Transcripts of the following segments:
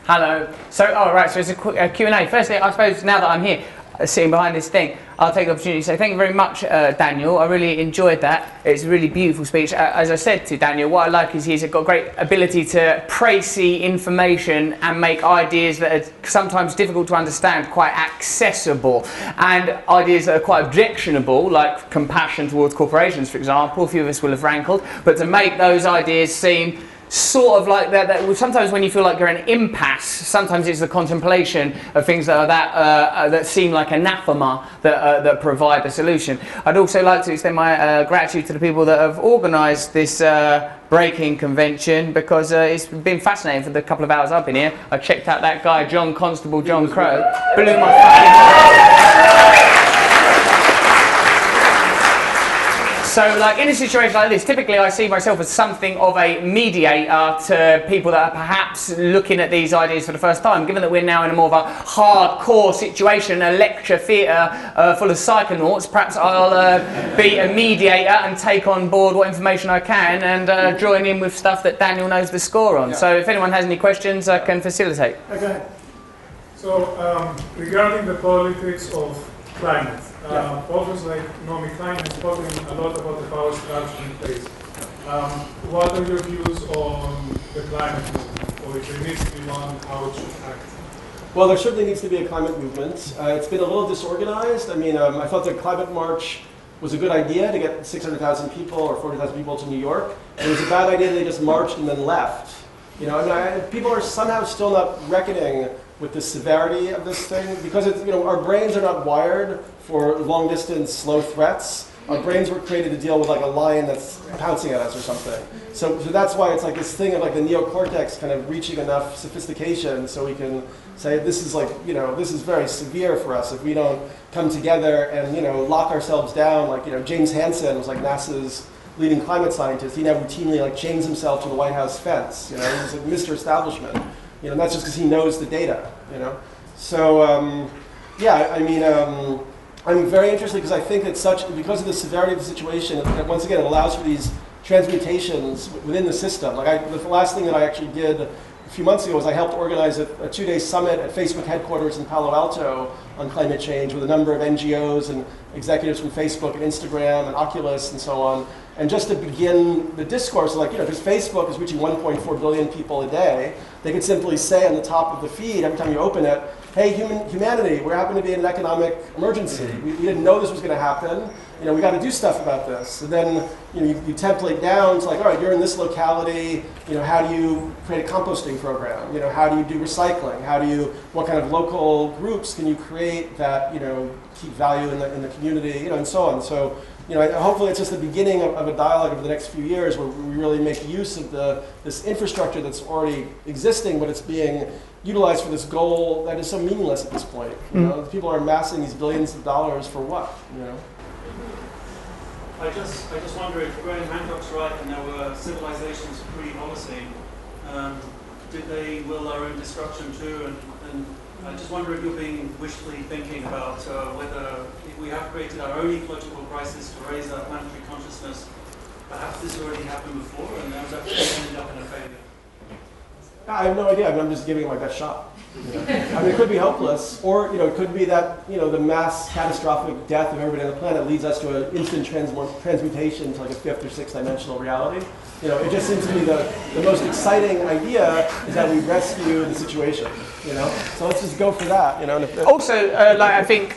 Hello. So, so it's a quick Q&A. Firstly, I suppose now that I'm here, sitting behind this thing, I'll take the opportunity to say thank you very much, Daniel. I really enjoyed that. It's a really beautiful speech. As I said to Daniel, what I like is he's got great ability to précis information and make ideas that are sometimes difficult to understand quite accessible, and ideas that are quite objectionable, like compassion towards corporations, for example. A few of us will have rankled, but to make those ideas seem sort of like that sometimes when you feel like you're in an impasse, sometimes it's the contemplation of things that are that seem like anathema that provide the solution. I'd also like to extend my gratitude to the people that have organised this breaking convention, because it's been fascinating for the couple of hours I've been here. I checked out that guy, John Constable, John Crow, blew my fucking mind. So, like, in a situation like this, typically I see myself as something of a mediator to people that are perhaps looking at these ideas for the first time. Given that we're now in a more of a hardcore situation, a lecture theatre full of psychonauts, perhaps I'll be a mediator and take on board what information I can and join in with stuff that Daniel knows the score on. Yeah. So if anyone has any questions, I can facilitate. Okay. So, regarding the politics of climate, authors like Naomi Klein have spoken a lot about the power structure in place. What are your views on the climate movement, or if there needs to be one, how it should act? Well, there certainly needs to be a climate movement. It's been a little disorganized. I mean, I thought the climate march was a good idea to get 600,000 people or 40,000 people to New York. It was a bad idea that they just marched and then left. You know, and people are somehow still not reckoning with the severity of this thing, because it's, you know, our brains are not wired for long distance slow threats. Our brains were created to deal with like a lion that's pouncing at us or something. So that's why it's like this thing of like the neocortex kind of reaching enough sophistication so we can say this is like, you know, this is very severe for us if we don't come together and, you know, lock ourselves down. Like, you know, James Hansen was like NASA's leading climate scientist. He now routinely like chains himself to the White House fence. You know, he's like Mr. Establishment. You know, and that's just because he knows the data. You know, so yeah, I mean, I'm very interested because I think that because of the severity of the situation, once again, it allows for these transmutations within the system. Like the last thing that I actually did a few months ago was I helped organize a 2-day summit at Facebook headquarters in Palo Alto on climate change with a number of NGOs and executives from Facebook and Instagram and Oculus and so on. And just to begin the discourse, like, you know, because Facebook is reaching 1.4 billion people a day, they could simply say on the top of the feed, every time you open it, hey, humanity, we happen to be in an economic emergency. We didn't know this was going to happen. You know, we got to do stuff about this. And then, you know, you template down to like, all right, you're in this locality. You know, how do you create a composting program? You know, how do you do recycling? What kind of local groups can you create that, you know, keep value in the community? You know, and so on. So, you know, hopefully it's just the beginning of a dialogue over the next few years where we really make use of this infrastructure that's already existing, but it's being utilized for this goal that is so meaningless at this point. You know, people are amassing these billions of dollars for what? You know. I just wonder if Graham Hancock's right, and there were civilizations pre-Holocene. Did they will their own destruction too? And I just wonder if you're being wishfully thinking about whether if we have created our own ecological crisis to raise our planetary consciousness, perhaps this already happened before and that was actually ended up in a failure. I have no idea. I mean, I'm just giving it my best shot. You know? I mean, it could be hopeless, or, you know, it could be that, you know, the mass catastrophic death of everybody on the planet leads us to an instant transmutation to like a 5th or 6th dimensional reality. You know, it just seems to me the most exciting idea is that we rescue the situation. You know, so let's just go for that. You know. Also, like I think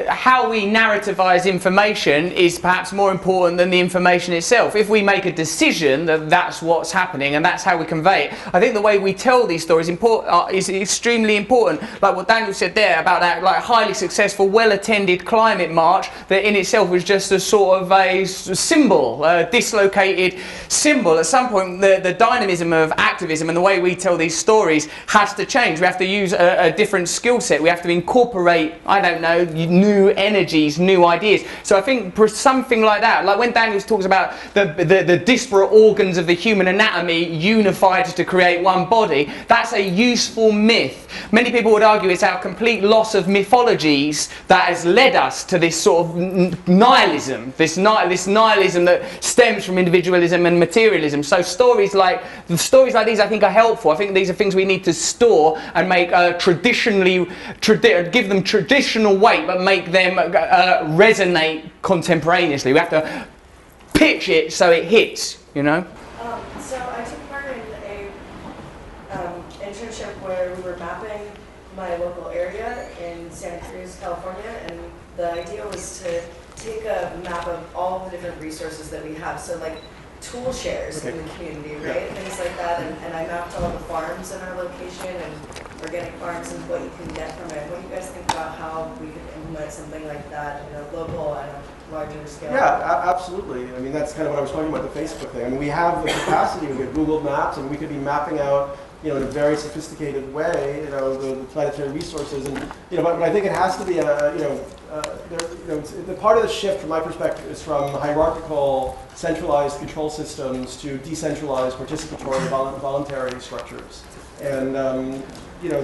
how we narrativize information is perhaps more important than the information itself. If we make a decision that that's what's happening and that's how we convey it, I think the way we tell these stories is extremely important. Like what Daniel said there about that, like highly successful, well-attended climate march that in itself was just a sort of a symbol, a dislocated symbol. At some point, the dynamism of activism and the way we tell these stories has to change. We have to use a different skill set. We have to incorporate, I don't know, new energies, new ideas. So I think for something like that, like when Daniel talks about the disparate organs of the human anatomy unified to create one body, that's a useful myth Many people would argue it's our complete loss of mythologies that has led us to this sort of nihilism, this nihilism that stems from individualism and materialism. So stories like these I think are helpful. I think these are things we need to store and make give them traditional weight, but make them resonate contemporaneously. We have to pitch it so it hits, you know? So I took part in a internship where we were mapping my local area in Santa Cruz, California, and the idea was to take a map of all the different resources that we have. So like tool shares in the community, right? Things like that. And I mapped all the farms in our location and organic farms and what you can get from it. What do you guys think about how we could implement something like that in a local and a larger scale? Yeah, absolutely. I mean, that's kind of what I was talking about, the Facebook thing. I mean, we have the capacity, we get Google Maps, and we could be mapping out, you know, in a very sophisticated way, you know, the planetary resources. And, you know, but I think it has to be the part of the shift from my perspective is from hierarchical, centralized control systems to decentralized, participatory, voluntary structures. And, you know,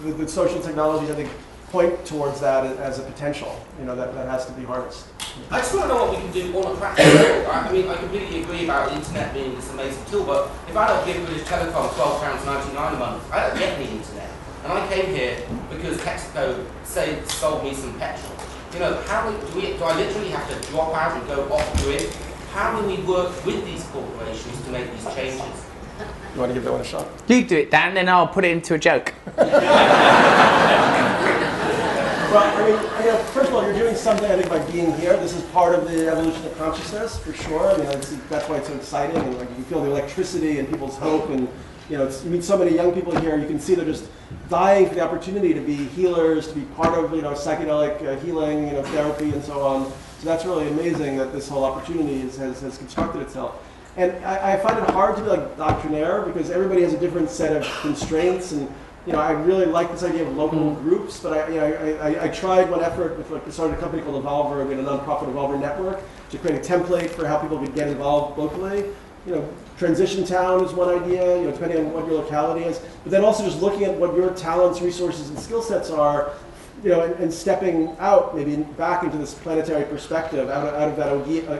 the social technologies, I think, point towards that as a potential, you know, that has to be harnessed. I just want to know what we can do on a practical level. I mean, I completely agree about the internet being this amazing tool, but if I don't give British Telecom £12.99 a month, I don't get any internet. And I came here because Texaco sold me some petrol. You know, do I literally have to drop out and go off grid? How do we work with these corporations to make these changes? You want to give that one a shot? You do it, Dan, then I'll put it into a joke. Well, I mean, you know, first of all, you're doing something, I think, by being here. This is part of the evolution of consciousness, for sure. I mean, that's why it's so exciting, and like you can feel the electricity and people's hope, and you know, you meet so many young people here. You can see they're just dying for the opportunity to be healers, to be part of, you know, psychedelic healing, you know, therapy, and so on. So that's really amazing that this whole opportunity has constructed itself. And I find it hard to be like doctrinaire because everybody has a different set of constraints, and you know, I really like this idea of local groups, but I tried one effort with, like, started a company called Evolver, we had a nonprofit Evolver network to create a template for how people could get involved locally. You know, transition town is one idea, you know, depending on what your locality is, but then also just looking at what your talents, resources, and skill sets are, you know, and stepping out, maybe back into this planetary perspective, out of that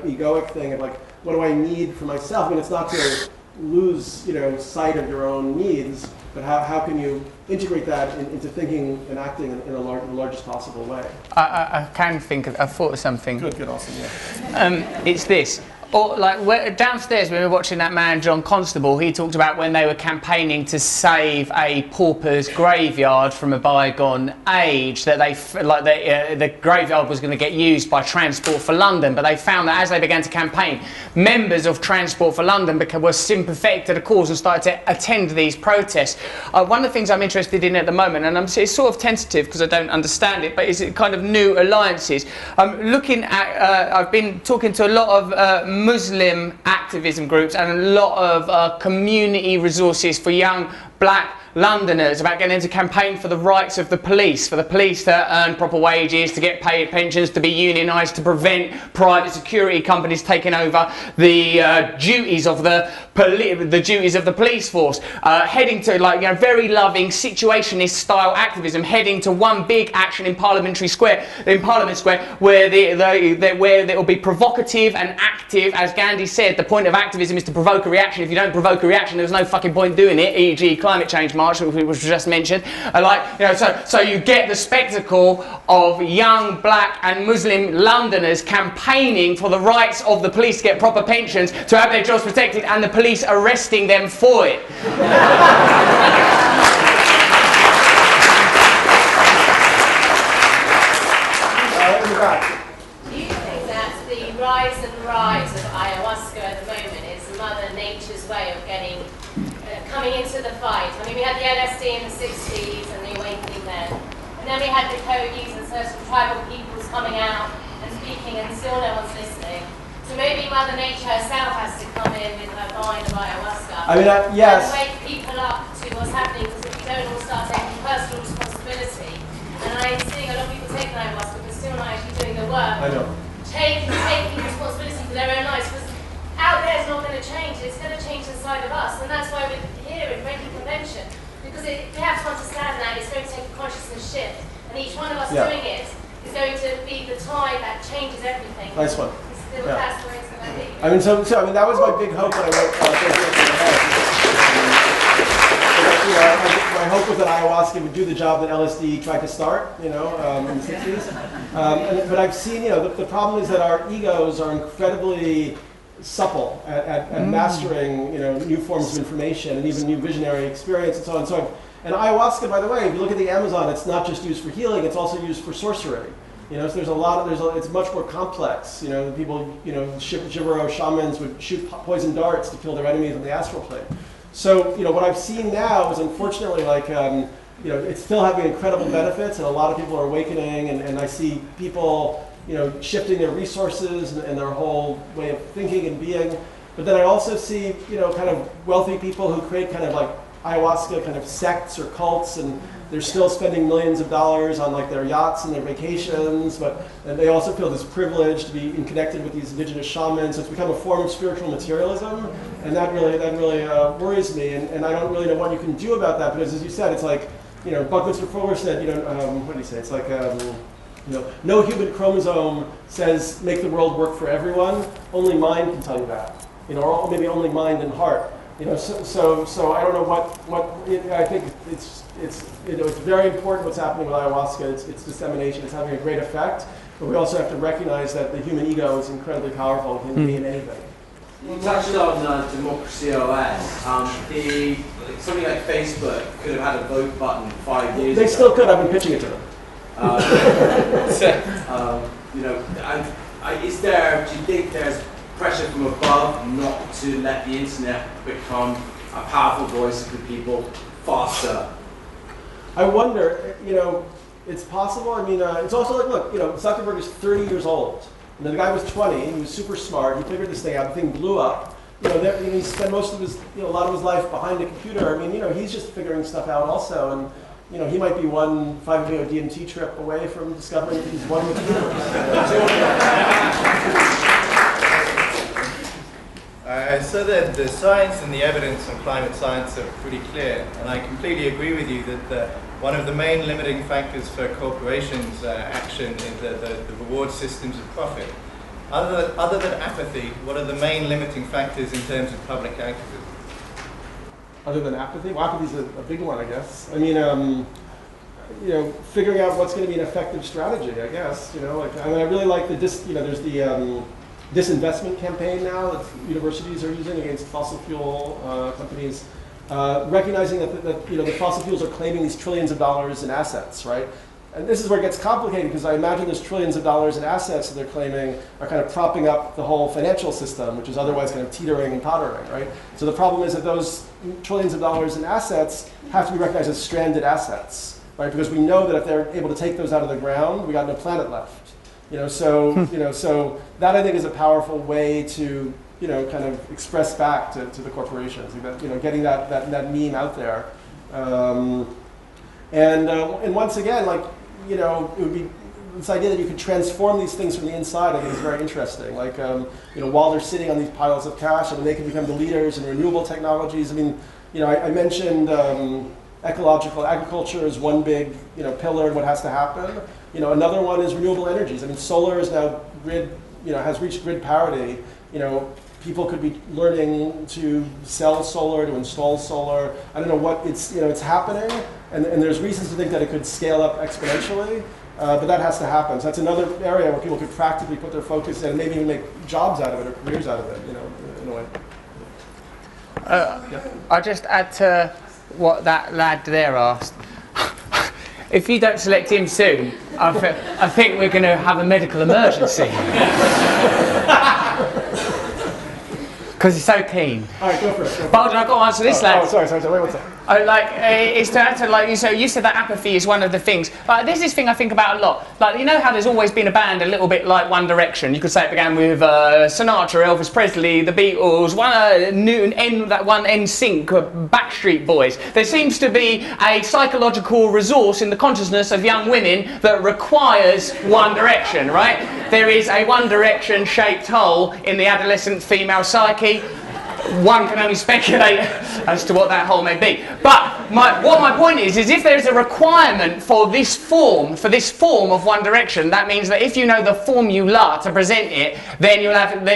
egoic thing of like, what do I need for myself? I mean, it's not to lose, you know, sight of your own needs, but how can you integrate that into thinking and acting in the largest possible way? I can think of, I've thought of something. Good, awesome, yeah. It's this. Or like downstairs when we were watching that man John Constable, he talked about when they were campaigning to save a pauper's graveyard from a bygone age, that the graveyard was going to get used by Transport for London, but they found that as they began to campaign, members of Transport for London were sympathetic to the cause and started to attend these protests. One of the things I'm interested in at the moment, and it's sort of tentative because I don't understand it, but is it kind of new alliances. I'm looking at, I've been talking to a lot of Muslim activism groups and a lot of community resources for young black Londoners about getting into campaign for the rights of the police, for the police to earn proper wages, to get paid pensions, to be unionised, to prevent private security companies taking over the duties of the police force, heading to like, you know, very loving situationist style activism, heading to one big action in Parliament Square, where it will be provocative and active. As Gandhi said, the point of activism is to provoke a reaction. If you don't provoke a reaction, there's no fucking point doing it. E.g., climate change march, which was just mentioned. So you get the spectacle of young black and Muslim Londoners campaigning for the rights of the police to get proper pensions, to have their jobs protected, and the police arresting them for it. Do you think that the rise of ayahuasca at the moment is Mother Nature's way of coming into the fight? I mean, we had the LSD in the 60s and the awakening then. And then we had the Kogies and certain tribal peoples coming out and speaking, and still no one's listening. So maybe Mother Nature herself has to come in with her vine of ayahuasca. I mean, yes. And wake people up to what's happening, because if we don't all start taking personal responsibility, and I'm seeing a lot of people taking ayahuasca, but still not actually doing the work. I know. Taking responsibility for their own lives, because out there is not going to change, it's going to change inside of us, and that's why we're here in Reiki Convention, because we have to understand that consciousness shift. And each one of us Yeah. doing it is going to be the tide that changes everything. Nice one. It's still Yeah. that's the way it's going to be. I mean, that was my big hope when I wrote my hope was that ayahuasca would do the job that LSD tried to start, in the 60s. But I've seen, the problem is that our egos are incredibly supple at mastering, new forms of information and even new visionary experience and so on and so on. And ayahuasca, by the way, if you look at the Amazon, it's not just used for healing; it's also used for sorcery. So there's it's much more complex. People, Jivaro shamans would shoot poison darts to kill their enemies on the astral plane. So, what I've seen now is unfortunately it's still having incredible benefits, and a lot of people are awakening, and I see people, shifting their resources and their whole way of thinking and being. But then I also see, kind of wealthy people who create kind of like ayahuasca kind of sects or cults, and they're still spending millions of dollars on like their yachts and their vacations, and they also feel this privilege to be connected with these indigenous shamans. So it's become a form of spiritual materialism, and that really worries me. And I don't really know what you can do about that, because as you said, it's like, Buckminster Fuller said, what did he say? It's like, no human chromosome says make the world work for everyone. Only mind can tell you that, or maybe only mind and heart. So I don't know I think it's very important what's happening with ayahuasca. It's dissemination. It's having a great effect. But we also have to recognize that the human ego is incredibly powerful. It can be in anything. You touched on Democracy OS. Something like Facebook could have had a vote button 5 years ago. They still could. I've been pitching it to them. Do you think there's pressure from above not to let the internet become a powerful voice of the people faster? I wonder, it's possible. I mean, it's also like, look, Zuckerberg is 30 years old. And the guy was 20, he was super smart, he figured this thing out, the thing blew up. He spent most of his, a lot of his life behind a computer. I mean, he's just figuring stuff out also. And, he might be one 5-day DMT trip away from discovering that he's one with the universe. So the science and the evidence on climate science are pretty clear, and I completely agree with you that one of the main limiting factors for corporations' action is the reward systems of profit. Other than apathy, what are the main limiting factors in terms of public activism? Other than apathy? Well, apathy's a big one, I guess. I mean, figuring out what's going to be an effective strategy, I guess. I really like there's the disinvestment campaign now that universities are using against fossil fuel companies, recognizing that the fossil fuels are claiming these trillions of dollars in assets, right? And this is where it gets complicated, because I imagine those trillions of dollars in assets that they're claiming are kind of propping up the whole financial system, which is otherwise kind of teetering and tottering, right? So the problem is that those trillions of dollars in assets have to be recognized as stranded assets, right? Because we know that if they're able to take those out of the ground, we got no planet left. So that I think is a powerful way to, kind of express back to the corporations, getting that meme out there. And once again, it would be this idea that you could transform these things from the inside. I think is very interesting. While they're sitting on these piles of cash, they can become the leaders in renewable technologies. I mentioned ecological agriculture is one big, pillar in what has to happen. Another one is renewable energies. Solar is now has reached grid parity. People could be learning to sell solar, to install solar. I don't know what it's happening, and there's reasons to think that it could scale up exponentially, but that has to happen. So that's another area where people could practically put their focus in and maybe even make jobs out of it or careers out of it, in a way. I'll just add to what that lad there asked. If you don't select him soon, I think we're going to have a medical emergency. Because he's so keen. All right, go for it. But I've got to answer this, lad. Oh, sorry. Wait, what's that? It's to answer, you said that apathy is one of the things. There's this thing I think about a lot. How there's always been a band a little bit like One Direction. You could say it began with Sinatra, Elvis Presley, the Beatles, that one NSYNC, Backstreet Boys. There seems to be a psychological resource in the consciousness of young women that requires One Direction, right? There is a One Direction shaped hole in the adolescent female psyche. One can only speculate as to what that hole may be. But what my point is if there is a requirement for this form of One Direction, that means that if you know the formula to present it, then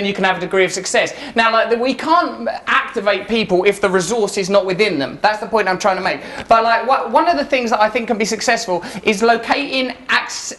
you can have a degree of success. Now, like, we can't activate people if the resource is not within them. That's the point I'm trying to make. But like, one of the things that I think can be successful is locating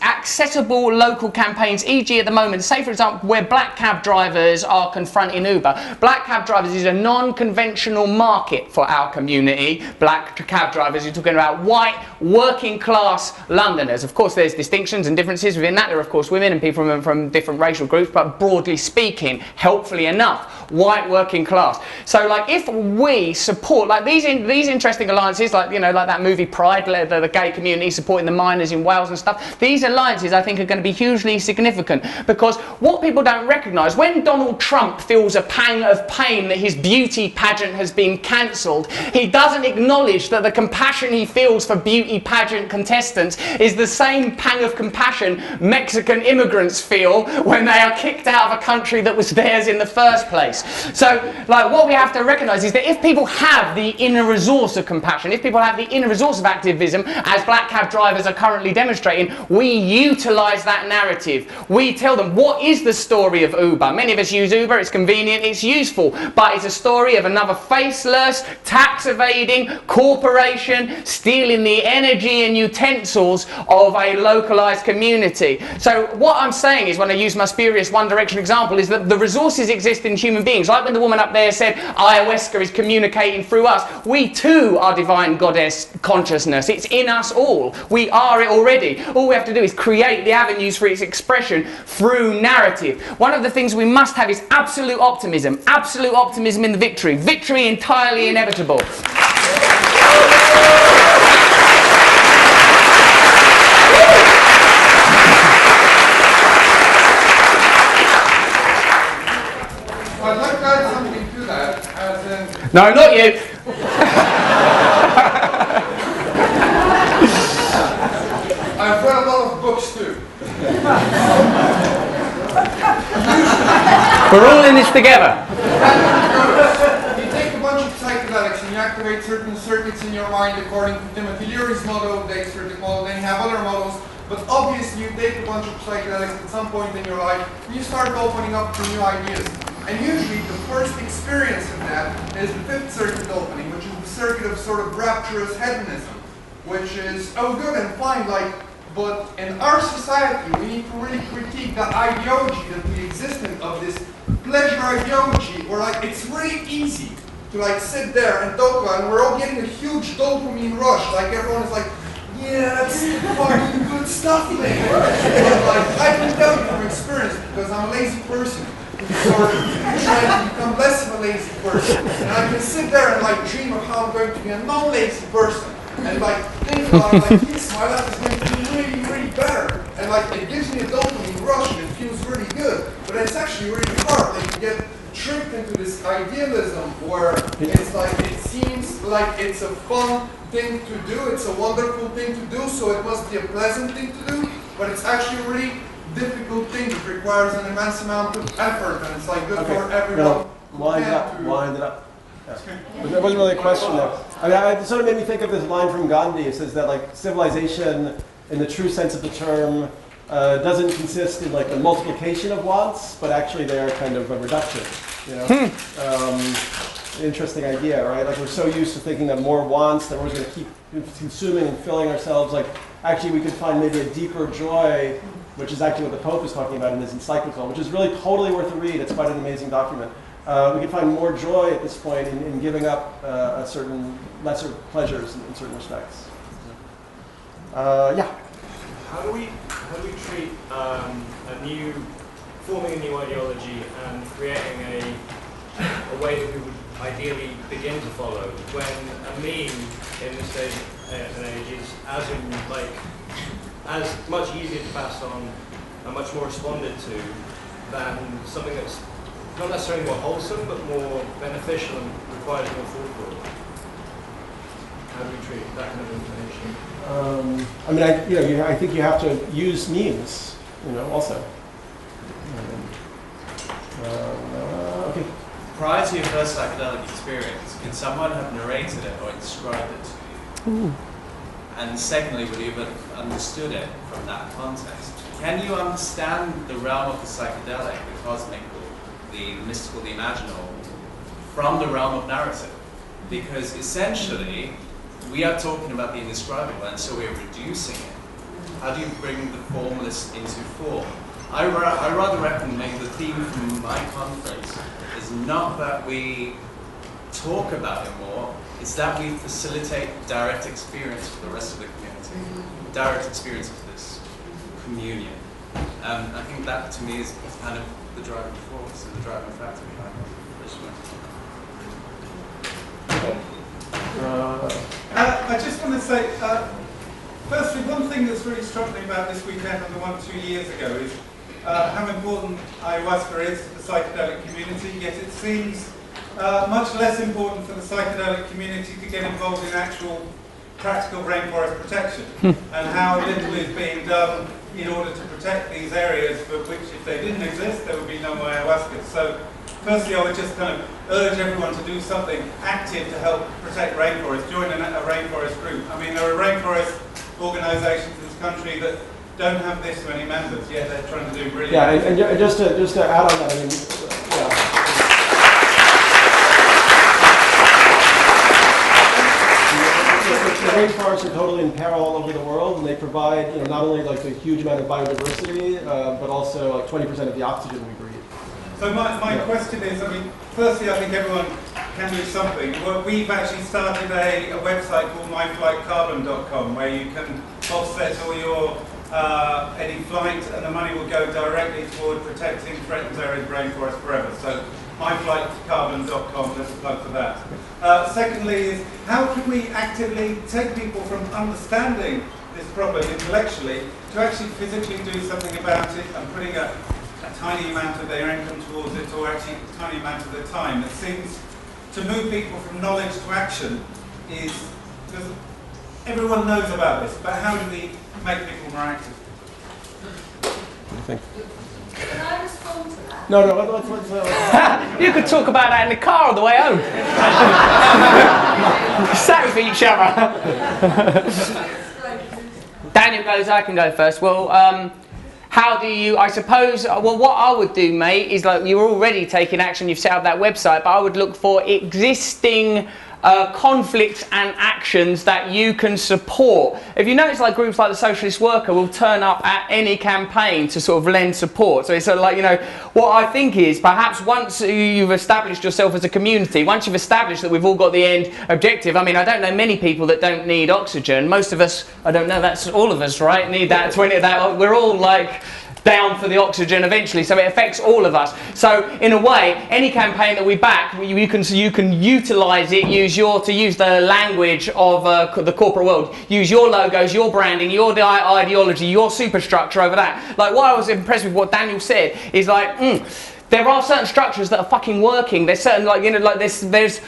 accessible local campaigns, e.g. at the moment, say for example, where black cab drivers are confronting Uber. Black cab drivers is a non-conventional market for our community. Black cab drivers, you're talking about white, working class Londoners. Of course, there's distinctions and differences within that. There are, of course, women and people from different racial groups, but broadly speaking, helpfully enough, white working class. So like, if we support like these interesting alliances, like, you know, like that movie Pride, the gay community supporting the miners in Wales and stuff, these alliances I think are going to be hugely significant, because what people don't recognise, when Donald Trump feels a pang of pain that his beauty pageant has been cancelled, he doesn't acknowledge that the compassion he feels for beauty pageant contestants is the same pang of compassion Mexican immigrants feel when they are kicked out of a country that was theirs in the first place. So like, what we have to recognise is that if people have the inner resource of compassion, if people have the inner resource of activism, as black cab drivers are currently demonstrating, we utilise that narrative. We tell them, what is the story of Uber? Many of us use Uber, it's convenient, it's useful, but it's a story of another faceless, tax evading corporation stealing the energy and utensils of a localised community. So what I'm saying is, when I use my spurious One Direction example, is that the resources exist in human beings. Like when the woman up there said ayahuasca is communicating through us, we too are divine goddess consciousness. It's in us all. We are it already. All we have to do is create the avenues for its expression through narrative. One of the things we must have is absolute optimism in the victory entirely inevitable. I'd like to add something to that, as in... No, not you! I've read a lot of books too. We're all in this together. You take a bunch of psychedelics and you activate certain circuits in your mind according to Timothy Leary's model, the exertic model, then you have other models. But obviously you take a bunch of psychedelics at some point in your life and you start opening up to new ideas. And usually the first experience of that is the fifth circuit opening, which is the circuit of sort of rapturous hedonism, which is, oh, good and fine, like, but in our society we need to really critique the ideology that we exist in, of this pleasure ideology, where like it's really easy to like sit there and talk about, and we're all getting a huge dopamine rush, like everyone is like, yeah, that's fucking good stuff, man. But like, I can tell you from experience, because I'm a lazy person, sort of trying to become less of a lazy person. And I can sit there and like dream of how I'm going to be a non-lazy person. And like think about it, like yes, my life is going to be really, really better. And like it gives me a dopamine rush and it feels really good. But it's actually really hard. Like you get tricked into this idealism where it's like it seems like it's a fun thing to do, it's a wonderful thing to do, so it must be a pleasant thing to do, but it's actually a really difficult thing that requires an immense amount of effort, and it's like good for everyone. No, wind it up. Yeah. But there wasn't really a question there. I mean, it sort of made me think of this line from Gandhi. It says that like civilization, in the true sense of the term, doesn't consist in like the multiplication of wants, but actually they are kind of a reduction. You know, interesting idea, right? Like we're so used to thinking that more wants, that we're going to keep consuming and filling ourselves. Like actually, we could find maybe a deeper joy, which is actually what the Pope is talking about in his encyclical, which is really totally worth a read. It's quite an amazing document. We can find more joy at this point in giving up a certain lesser pleasures in certain respects. Yeah. How do we treat forming a new ideology and creating a way that we would ideally begin to follow when a meme in this day and age is as much easier to pass on and much more responded to than something that's not necessarily more wholesome but more beneficial and requires more thought? How do we treat that kind of information? I mean, I think you have to use memes, also. Okay. Prior to your first psychedelic experience, can someone have narrated it or described it to you? And secondly, would you have understood it from that context? Can you understand the realm of the psychedelic, the cosmical, the mystical, the imaginal, from the realm of narrative? Because essentially, we are talking about the indescribable, and so we're reducing it. How do you bring the formless into form? I rather reckon maybe the theme from my conference is not that we talk about it more, it's that we facilitate direct experience for the rest of the community, direct experience of this communion. I think that to me is kind of the driving force, the driving factor behind it. I just want to say, firstly, one thing that's really struck me about this weekend and the one 2 years ago is how important ayahuasca is to the psychedelic community, yet it seems much less important for the psychedelic community to get involved in actual practical rainforest protection, and how little is being done in order to protect these areas for which, if they didn't exist, there would be no ayahuasca. So, firstly, I would just kind of urge everyone to do something active to help protect rainforests. Join a rainforest group. I mean, there are rainforest organisations in this country that don't have this many members, yet they're trying to do brilliant. Yeah, and just to add on that, I mean, the rainforests are totally in peril all over the world, and they provide, not only like a huge amount of biodiversity, but also like 20% of the oxygen we breathe. So my question is, I mean, firstly, I think everyone can do something. Well, we've actually started a website called myflightcarbon.com where you can offset all your any flight, and the money will go directly toward protecting threatened areas rainforest forever. So myflightcarbon.com, let's plug for that. Secondly is, how can we actively take people from understanding this problem intellectually to actually physically do something about it and putting a tiny amount of their income towards it, or actually a tiny amount of their time? It seems to move people from knowledge to action is, because everyone knows about this, but how do we make people more active? I think. Can I respond to that? No, let's You could talk about that in the car on the way home. Sat with each other. Daniel goes, I can go first. Well, how do you, I suppose, well, what I would do, mate, is like you're already taking action, you've set up that website, but I would look for existing conflicts and actions that you can support. If you notice, like groups like the Socialist Worker will turn up at any campaign to sort of lend support. So it's sort of like, what I think is perhaps once you've established yourself as a community, once you've established that we've all got the end objective. I mean, I don't know many people that don't need oxygen. Most of us, I don't know, that's all of us, right? Need that 20, that we're all like down for the oxygen eventually, so it affects all of us. So in a way, any campaign that we back, you can utilise it, to use the language of the corporate world, use your logos, your branding, your ideology, your superstructure over that. Like, what I was impressed with what Daniel said is like, there are certain structures that are fucking working. There's certain, there's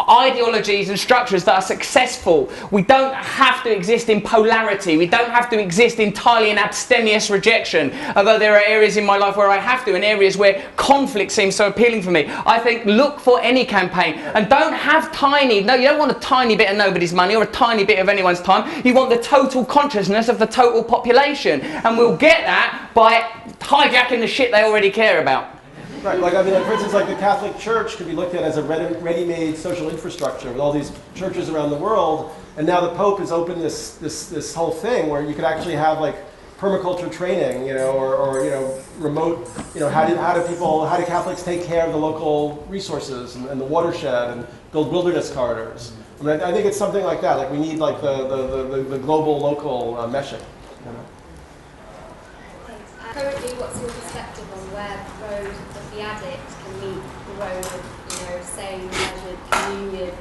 ideologies and structures that are successful. We don't have to exist in polarity. We don't have to exist entirely in abstemious rejection. Although there are areas in my life where I have to, and areas where conflict seems so appealing for me. I think look for any campaign and don't have you don't want a tiny bit of nobody's money or a tiny bit of anyone's time. You want the total consciousness of the total population, and we'll get that by hijacking the shit they already care about. Right, for instance, like the Catholic Church could be looked at as a ready-made social infrastructure with all these churches around the world, and now the Pope has opened this whole thing where you could actually have like permaculture training, or remote, how do Catholics take care of the local resources and the watershed and build wilderness corridors? I mean, I think it's something like that. Like we need like the global local meshing. Currently, what's your perspective on where the road of the addict can meet the road of, sane, measured communion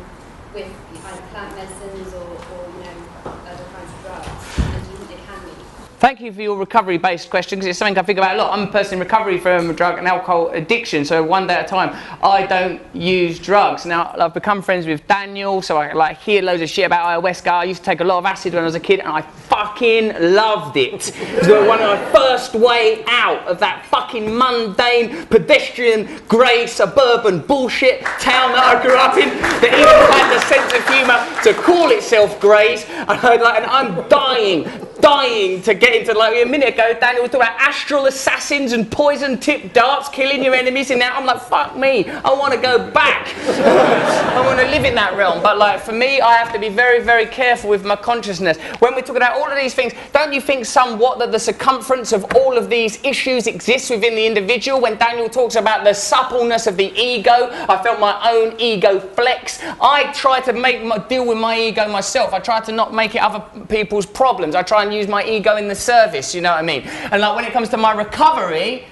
with either plant medicines or other kinds of drugs? And do you think they can meet? Thank you for your recovery-based question, because it's something I think about a lot. I'm a person in recovery from drug and alcohol addiction, so one day at a time. I don't use drugs. Now, I've become friends with Daniel, so I hear loads of shit about ayahuasca. I used to take a lot of acid when I was a kid, and I fucking loved it. It was one of my first way out of that fucking mundane, pedestrian, grey, suburban bullshit town that I grew up in, that even had the sense of humour to call itself Grays, and I'm dying to get into, like a minute ago, Daniel was talking about astral assassins and poison-tipped darts killing your enemies, and now I'm like, fuck me, I want to go back. I want to live in that realm. But like for me, I have to be very, very careful with my consciousness. When we're talking about all of these things, don't you think somewhat that the circumference of all of these issues exists within the individual? When Daniel talks about the suppleness of the ego, I felt my own ego flex. I try to deal with my ego myself. I try to not make it other people's problems. I try and use my ego in the service, you know what I mean? And like when it comes to my recovery,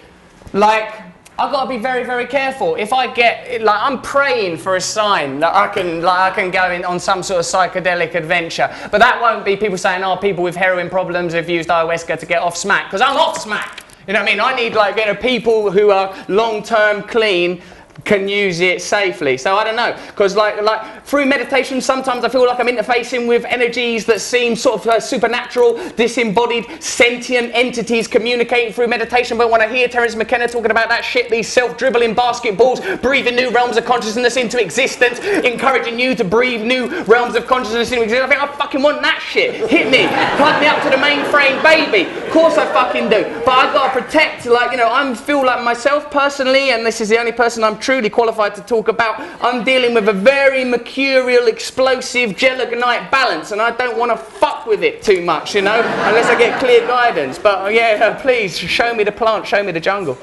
like I've got to be very, very careful. If I get, like, I'm praying for a sign that I can go in on some sort of psychedelic adventure. But that won't be people saying, oh, people with heroin problems have used ayahuasca to get off smack, because I'm off smack. You know what I mean? I need, like, people who are long-term clean can use it safely. So I don't know, because like through meditation sometimes I feel like I'm interfacing with energies that seem sort of supernatural, disembodied, sentient entities communicating through meditation. But when I hear Terence McKenna talking about that shit, these self-dribbling basketballs breathing new realms of consciousness into existence, encouraging you to breathe new realms of consciousness into existence, I think I fucking want that shit. Hit me, plug me up to the mainframe, baby. Of course I fucking do. But I've got to protect, like, you know, I feel like myself personally, and this is the only person I'm truly qualified to talk about, I'm dealing with a very mercurial, explosive, geligonite balance, and I don't want to fuck with it too much, you know, unless I get clear guidance. But yeah, please, show me the plant, show me the jungle.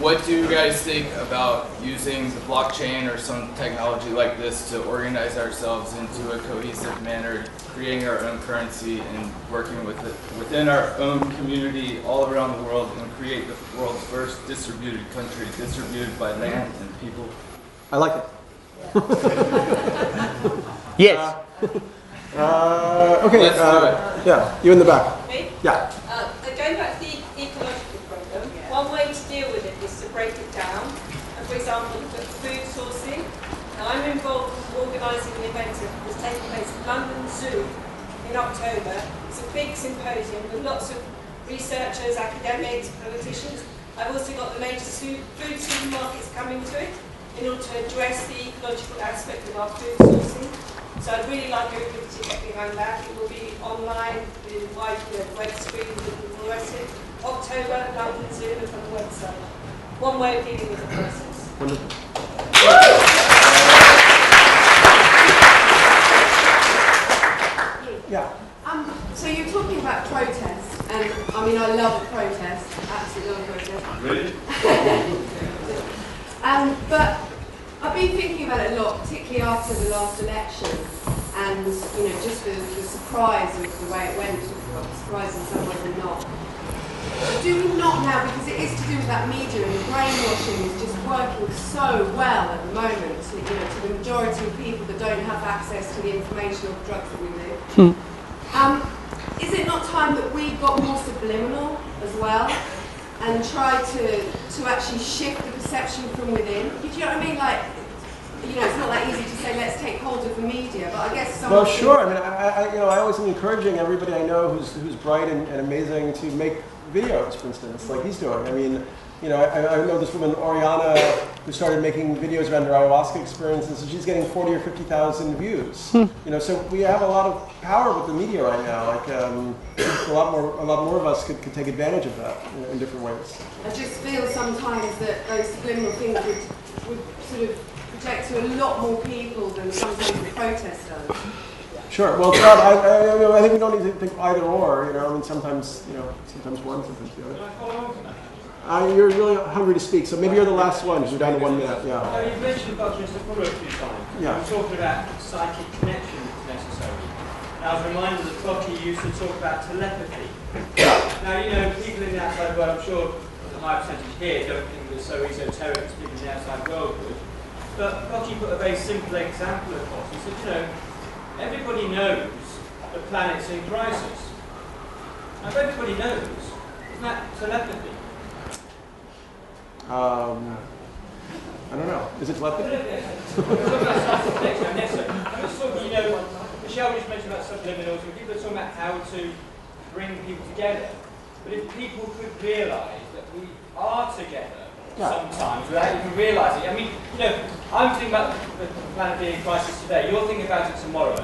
What do you guys think about using the blockchain or some technology like this to organize ourselves into a cohesive manner, creating our own currency and working with it within our own community all around the world, and create the world's first distributed country, distributed by land and people? I like it. Yes. Okay. Let's do it. Yeah, you in the back. Me? Yeah. Going back to the ecological problem, one way to deal with it is to break it down. And for example, look at food sourcing. Now I'm involved in organising an event that's taking place at London Zoo in October. It's a big symposium with lots of researchers, academics, politicians. I've also got the major food supermarkets coming to it in order to address the ecological aspect of our food sourcing. So I'd really like everybody to get behind that. It will be online, with web screens and all the rest of it. October, London Zoo, look on the website. One way of dealing with the process. Wonderful. Yeah. So you're talking about protests, and I mean, I love a protest, absolutely love a protest. Really? But I've been thinking about it a lot, particularly after the last election, and you know, just the surprise of the way it went, surprise in some ways and not. Do we not now, because it is to do with that media and the brainwashing is just working so well at the moment, to, you know, to the majority of people that don't have access to the information of drugs that we do. Is it not time that we got more subliminal as well and try to actually shift the perception from within? Do you know what I mean? Like, you know, it's not that easy to say let's take hold of the media, but I guess someone. Well, sure. I mean, I always am encouraging everybody I know who's bright and amazing to make videos, for instance, like he's doing. I mean, you know, I know this woman, Oriana, who started making videos around her ayahuasca experiences, and she's getting 40 or 50,000 views. You know, so we have a lot of power with the media right now. Like, a lot more of us could take advantage of that in different ways. I just feel sometimes that those subliminal things would sort of project to a lot more people than sometimes the protest does. Sure. Well, it's not, I think we don't need to think either or. You know, I mean, sometimes one, sometimes the other. You're really hungry to speak, so maybe you're the last one, because we're down to 1 minute. Yeah. You've mentioned Dr. Fuller a few times. Yeah. You're talking about psychic connection that's necessary. Now, I was reminded that Toki used to talk about telepathy. Now, you know, people in the outside world, I'm sure, there's a high percentage here, don't think that are so esoteric as people in the outside world would. But Rocky put a very simple example across. He said, you know, everybody knows the planet's in crisis. Now, if everybody knows, isn't that telepathy? I don't know. Is it telepathy? I'm just talking, you know, Michelle just mentioned about subliminals, and people are talking about how to bring people together. But if people could realise that we are together sometimes without even realising, I mean, you know, I'm thinking about the planet being in crisis today, you're thinking about it tomorrow.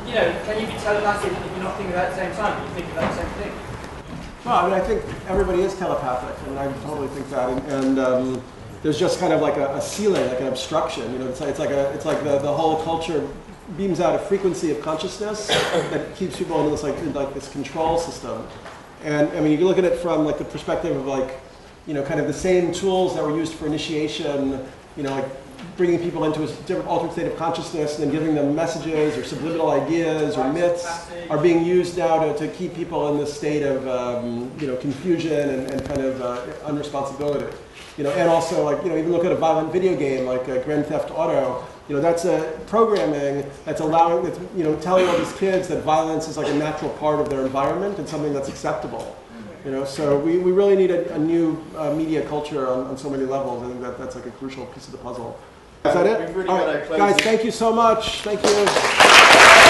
You know, can you be telepathic if you're not thinking about it at the same time, but you're thinking about the same thing? Well, I mean, I think everybody is telepathic, and I totally think that. And there's just kind of like a ceiling, like an obstruction. You know, it's like the whole culture beams out a frequency of consciousness that keeps people in this control system. And I mean, you can look at it from like the perspective of like, you know, kind of the same tools that were used for initiation. You know, like bringing people into a different altered state of consciousness and then giving them messages or subliminal ideas or myths are being used now to keep people in this state of you know, confusion and kind of unresponsibility. You know, and also like, you know, even look at a violent video game like Grand Theft Auto. You know, that's a programming that's allowing, that's, you know, telling all these kids that violence is like a natural part of their environment and something that's acceptable. You know, so we really need a new media culture on so many levels. I think that's like a crucial piece of the puzzle. Is that it? We've really all got right, our guys, thank you so much. Thank you.